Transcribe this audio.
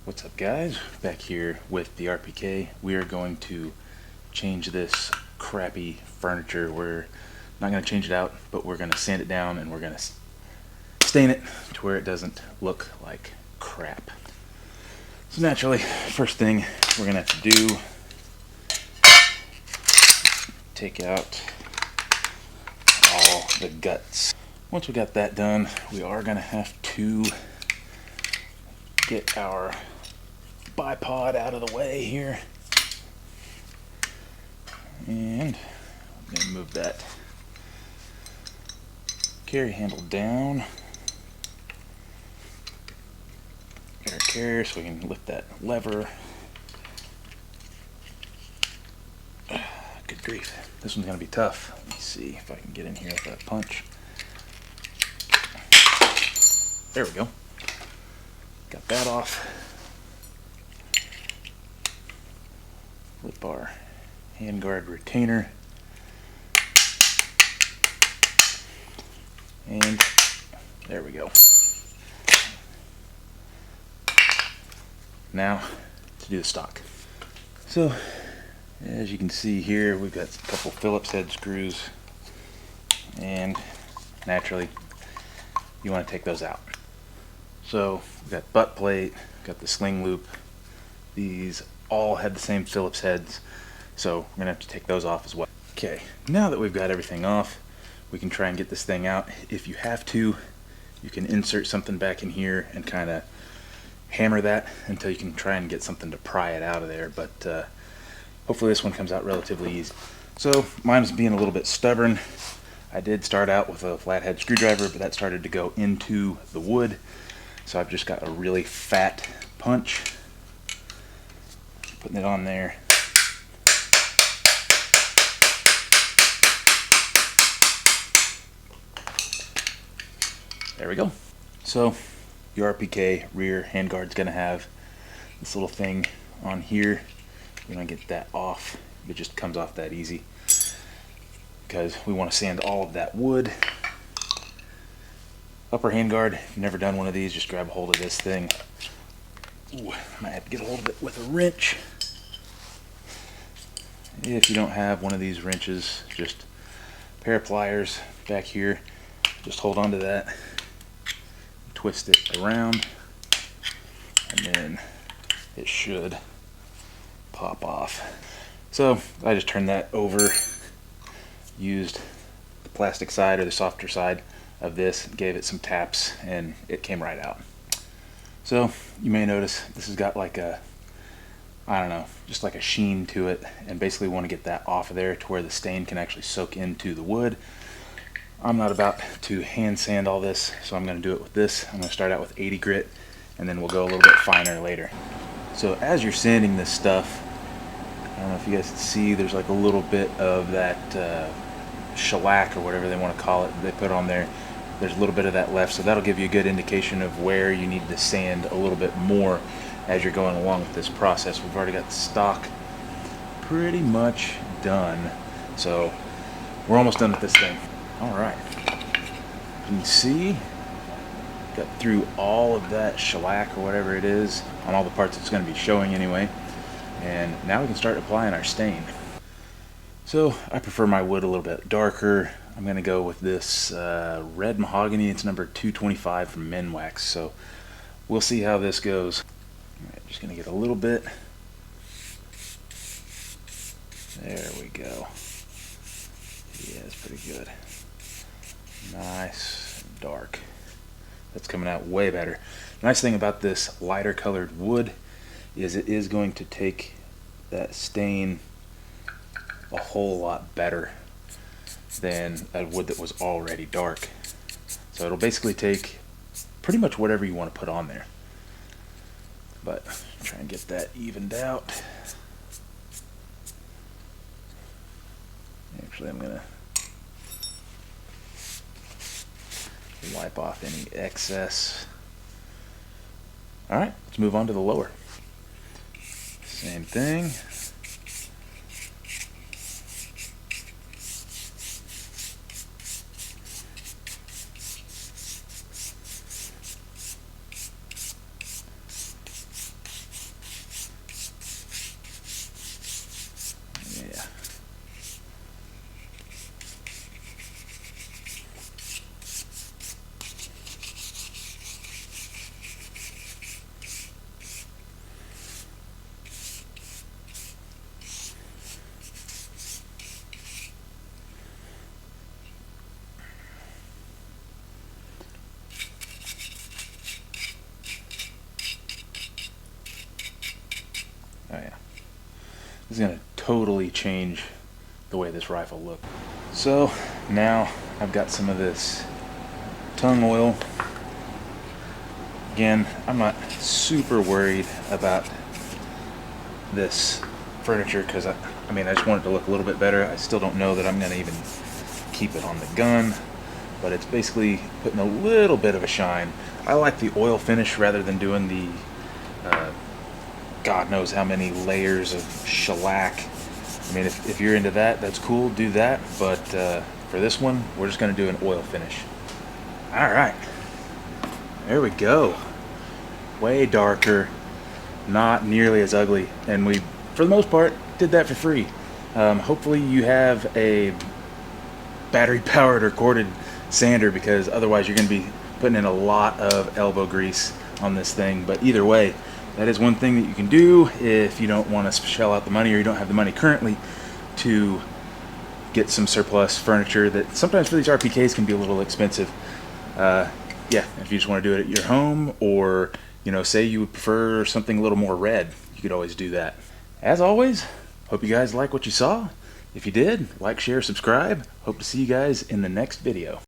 What's up, guys? Back here with the RPK. We are going to change this crappy furniture. We're not going to change it out, but we're going to sand it down and we're going to stain it to where it doesn't look like crap. So naturally, first thing we're going to have to do, take out all the guts. Once we got that done, we are going to have to get our bipod out of the way here, and I'm going to move that carry handle down. Get our carrier so we can lift that lever. Good grief, this one's going to be tough. Let me see if I can get in here with that punch. There we go. Got that off. Flip our handguard retainer. And there we go. Now to do the stock. So as you can see here, we've got a couple Phillips head screws, and naturally you want to take those out. So we've got butt plate, got the sling loop. These all had the same Phillips heads, so we're gonna have to take those off as well. Okay, now that we've got everything off, we can try and get this thing out. If you have to, you can insert something back in here and kind of hammer that until you can try and get something to pry it out of there, but hopefully this one comes out relatively easy. So mine's being a little bit stubborn. I did start out with a flathead screwdriver, but that started to go into the wood, so I've just got a really fat punch, putting it on there. There we go. So your RPK rear handguard's gonna have this little thing on here. We're gonna get that off. It just comes off that easy because we want to sand all of that wood. Upper handguard, if you've never done one of these, just grab a hold of this thing. Ooh, might have to get a hold of it with a wrench. If you don't have one of these wrenches, just a pair of pliers back here. Just hold on to that, twist it around, and then it should pop off. So I just turned that over, used the plastic side or the softer side of this, gave it some taps, and it came right out. So you may notice this has got like a, I don't know, just like a sheen to it, and basically want to get that off of there to where the stain can actually soak into the wood. I'm not about to hand sand all this, so I'm going to do it with this. I'm going to start out with 80 grit, and then we'll go a little bit finer later. So as you're sanding this stuff, I don't know if you guys can see, there's like a little bit of that shellac or whatever they want to call it they put on there. There's a little bit of that left, so that'll give you a good indication of where you need to sand a little bit more as you're going along with this process. We've already got the stock pretty much done, so we're almost done with this thing. Alright, you can see, got through all of that shellac or whatever it is on all the parts it's going to be showing anyway, and now we can start applying our stain. So I prefer my wood a little bit darker. I'm going to go with this red mahogany. It's number 225 from Minwax, so we'll see how this goes. Alright, just going to get a little bit. There we go. Yeah, it's pretty good. Nice and dark. That's coming out way better. The nice thing about this lighter colored wood is it is going to take that stain a whole lot better than a wood that was already dark. So it'll basically take pretty much whatever you want to put on there. But try and get that evened out. Actually, I'm going to wipe off any excess. Alright, let's move on to the lower. Same thing. This is going to totally change the way this rifle looks. So now I've got some of this tung oil. Again, I'm not super worried about this furniture because I just want it to look a little bit better. I still don't know that I'm going to even keep it on the gun, but it's basically putting a little bit of a shine. I like the oil finish rather than doing the God knows how many layers of shellac. I mean, if you're into that, that's cool, do that, but for this one, we're just going to do an oil finish. Alright, there we go. Way darker, not nearly as ugly, and we, for the most part, did that for free. Hopefully you have a battery-powered or corded sander, because otherwise you're going to be putting in a lot of elbow grease on this thing. But either way, that is one thing that you can do if you don't want to shell out the money, or you don't have the money currently to get some surplus furniture that sometimes for these RPKs can be a little expensive. Yeah, if you just want to do it at your home, or say you would prefer something a little more red, you could always do that. As always, hope you guys like what you saw. If you did, like, share, subscribe. Hope to see you guys in the next video.